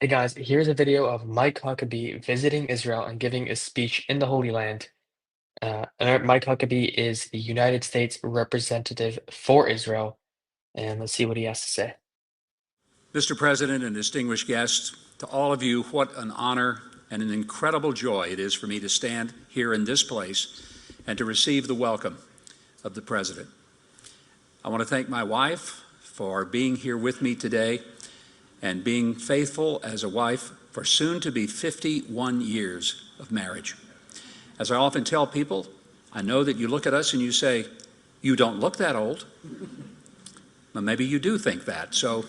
Hey guys, here's a video of Mike Huckabee visiting Israel and giving a speech in the Holy Land. Mike Huckabee is the United States representative for Israel, and let's see what he has to say. Mr. President and distinguished guests, to all of you, what an honor and an incredible joy it is for me to stand here in this place and to receive the welcome of the President. I want to thank my wife for being here with me today and being faithful as a wife for soon to be 51 years of marriage. As I often tell people, I know that you look at us and you say, "You don't look that old." Well, maybe you do think that. So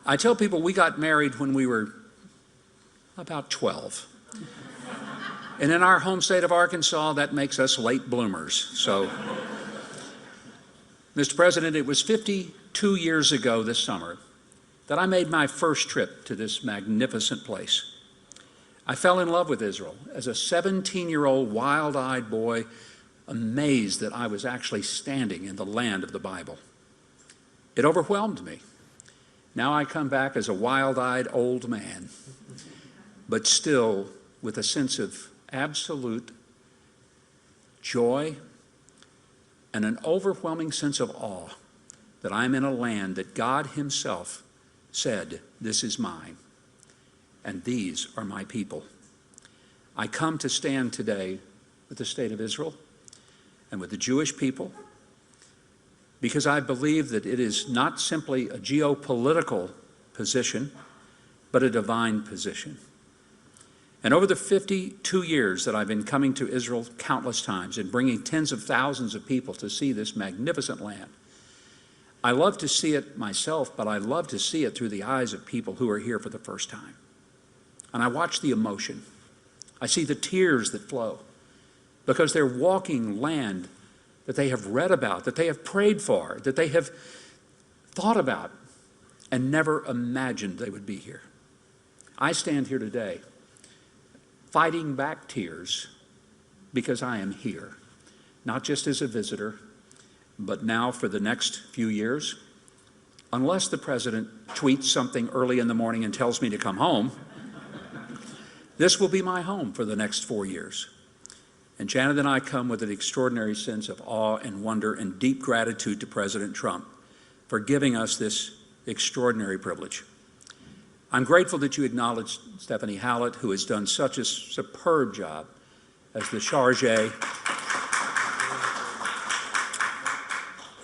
I tell people we got married when we were about 12. And in our home state of Arkansas, that makes us late bloomers. So, Mr. President, it was 52 years ago this summer that I made my first trip to this magnificent place. I fell in love with Israel as a 17-year-old wild-eyed boy, amazed that I was actually standing in the land of the Bible. It overwhelmed me. Now I come back as a wild-eyed old man, but still with a sense of absolute joy and an overwhelming sense of awe that I'm in a land that God Himself said, "This is mine, and these are my people." I come to stand today with the state of Israel and with the Jewish people because I believe that it is not simply a geopolitical position, but a divine position. And over the 52 years that I've been coming to Israel countless times and bringing tens of thousands of people to see this magnificent land, I love to see it myself, but I love to see it through the eyes of people who are here for the first time. And I watch the emotion. I see the tears that flow because they're walking land that they have read about, that they have prayed for, that they have thought about and never imagined they would be here. I stand here today fighting back tears because I am here, not just as a visitor, but now for the next few years, unless the President tweets something early in the morning and tells me to come home, this will be my home for the next 4 years. And Janet and I come with an extraordinary sense of awe and wonder and deep gratitude to President Trump for giving us this extraordinary privilege. I'm grateful that you acknowledged Stephanie Hallett, who has done such a superb job as the chargé.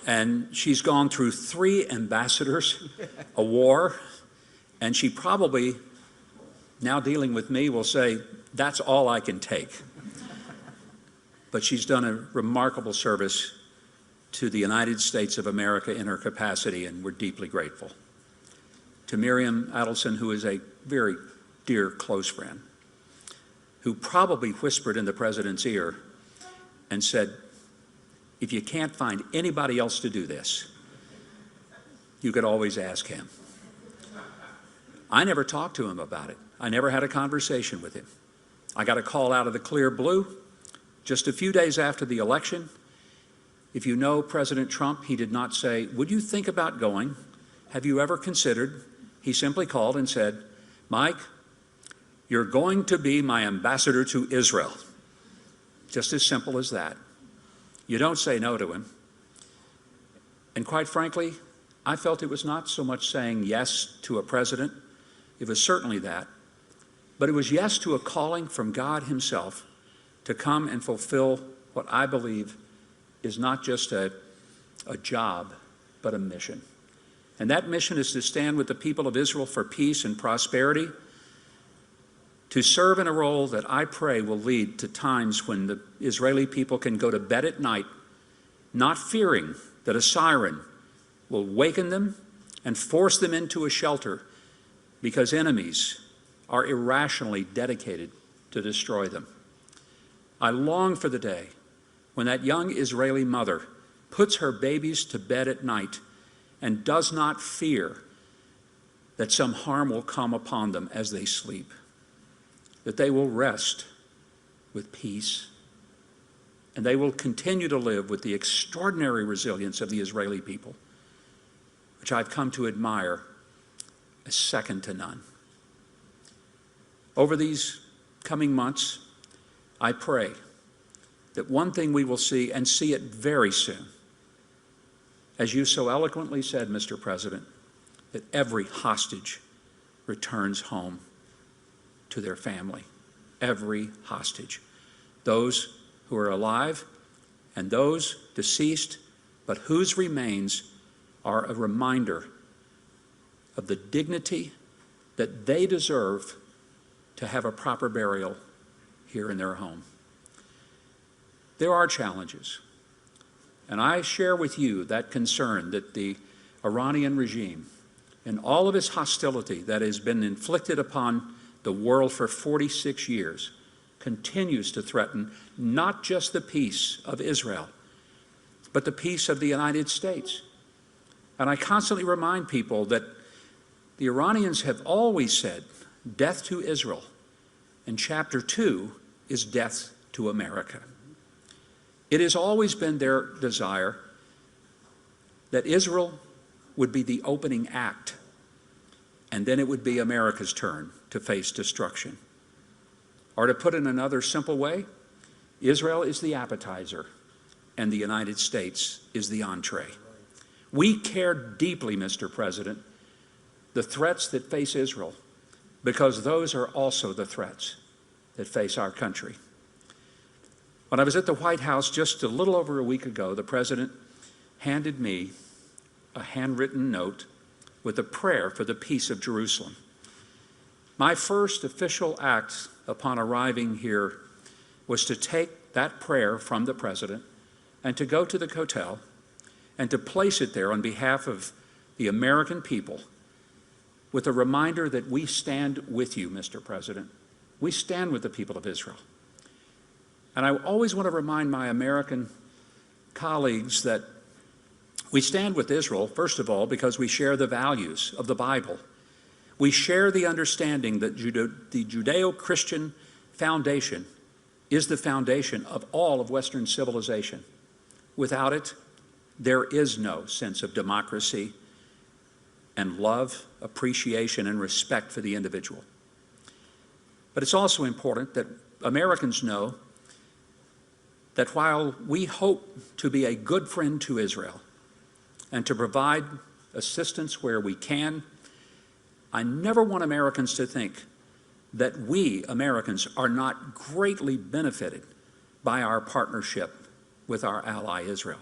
And she's gone through 3 ambassadors, a war, and she probably, now dealing with me, will say, "That's all I can take." But she's done a remarkable service to the United States of America in her capacity, and we're deeply grateful. To Miriam Adelson, who is a very dear, close friend, who probably whispered in the President's ear and said, "If you can't find anybody else to do this, you could always ask him." I never talked to him about it. I never had a conversation with him. I got a call out of the clear blue just a few days after the election. If you know President Trump, he did not say, "Would you think about going? Have you ever considered?" He simply called and said, "Mike, you're going to be my ambassador to Israel." Just as simple as that. You don't say no to him. And quite frankly, I felt it was not so much saying yes to a president. It was certainly that. But it was yes to a calling from God Himself to come and fulfill what I believe is not just a job, but a mission. And that mission is to stand with the people of Israel for peace and prosperity, to serve in a role that I pray will lead to times when the Israeli people can go to bed at night not fearing that a siren will waken them and force them into a shelter because enemies are irrationally dedicated to destroy them. I long for the day when that young Israeli mother puts her babies to bed at night and does not fear that some harm will come upon them as they sleep, that they will rest with peace, and they will continue to live with the extraordinary resilience of the Israeli people, which I've come to admire is second to none. Over these coming months, I pray that one thing we will see, and see it very soon, as you so eloquently said, Mr. President, that every hostage returns home to their family. Every hostage. Those who are alive and those deceased, but whose remains are a reminder of the dignity that they deserve to have a proper burial here in their home. There are challenges, and I share with you that concern that the Iranian regime, and all of its hostility that has been inflicted upon the world for 46 years, continues to threaten not just the peace of Israel, but the peace of the United States. And I constantly remind people that the Iranians have always said, death to Israel, and chapter 2 is death to America. It has always been their desire that Israel would be the opening act, and then it would be America's turn to face destruction. Or to put it in another simple way, Israel is the appetizer, and the United States is the entree. We care deeply, Mr. President, the threats that face Israel, because those are also the threats that face our country. When I was at the White House just a little over a week ago, the President handed me a handwritten note with a prayer for the peace of Jerusalem. My first official act upon arriving here was to take that prayer from the President and to go to the hotel and to place it there on behalf of the American people with a reminder that we stand with you, Mr. President. We stand with the people of Israel. And I always want to remind my American colleagues that we stand with Israel, first of all, because we share the values of the Bible. We share the understanding that the Judeo-Christian foundation is the foundation of all of Western civilization. Without it, there is no sense of democracy and love, appreciation, and respect for the individual. But it's also important that Americans know that while we hope to be a good friend to Israel and to provide assistance where we can, I never want Americans to think that we, Americans, are not greatly benefited by our partnership with our ally Israel.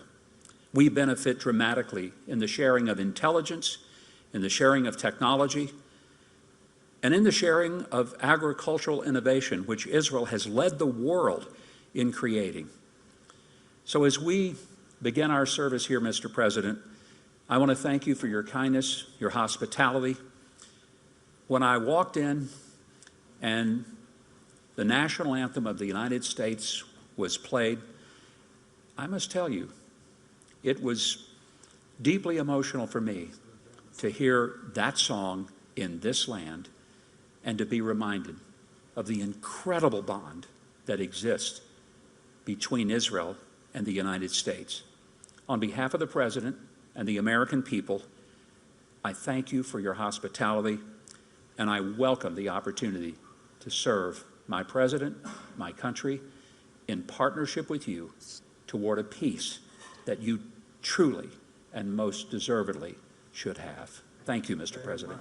We benefit dramatically in the sharing of intelligence, in the sharing of technology, and in the sharing of agricultural innovation, which Israel has led the world in creating. So as we begin our service here, Mr. President, I want to thank you for your kindness, your hospitality. When I walked in and the national anthem of the United States was played, I must tell you, it was deeply emotional for me to hear that song in this land and to be reminded of the incredible bond that exists between Israel and the United States. On behalf of the President and the American people, I thank you for your hospitality, and I welcome the opportunity to serve my President, my country, in partnership with you toward a peace that you truly and most deservedly should have. Thank you, Mr. President.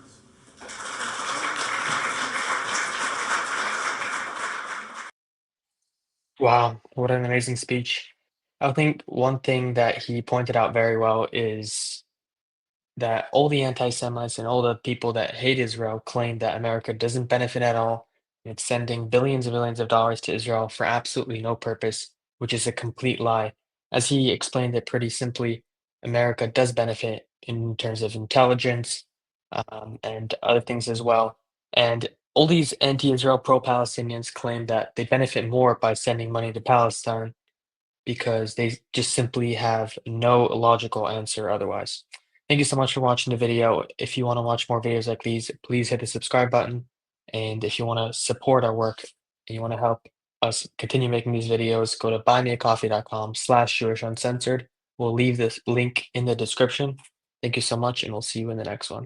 Wow, what an amazing speech. I think one thing that he pointed out very well is that all the anti-Semites and all the people that hate Israel claim that America doesn't benefit at all. It's sending billions and billions of dollars to Israel for absolutely no purpose, which is a complete lie. As he explained it pretty simply, America does benefit in terms of intelligence, and other things as well. And all these anti-Israel, pro-Palestinians claim that they benefit more by sending money to Palestine because they just simply have no logical answer otherwise. Thank you so much for watching the video. If you want to watch more videos like these, please hit the subscribe button. And if you want to support our work and you want to help us continue making these videos, go to buymeacoffee.com/JewishUncensored. We'll leave this link in the description. Thank you so much, and we'll see you in the next one.